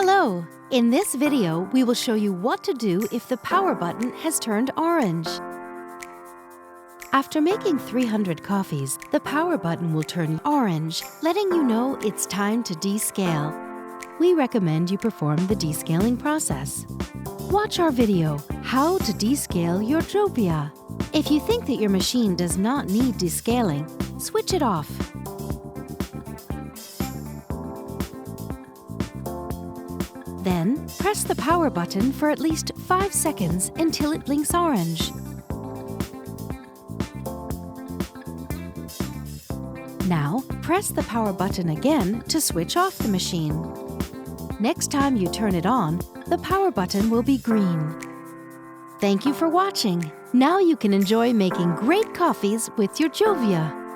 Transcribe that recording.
Hello! In this video, we will show you what to do if the power button has turned orange. After making 300 coffees, the power button will turn orange, letting you know it's time to descale. We recommend you perform the descaling process. Watch our video, How to Descale Your Jovia. If you think that your machine does not need descaling, switch it off. Then, press the power button for at least 5 seconds until it blinks orange. Now, press the power button again to switch off the machine. Next time you turn it on, the power button will be green. Thank you for watching. Now you can enjoy making great coffees with your Jovia.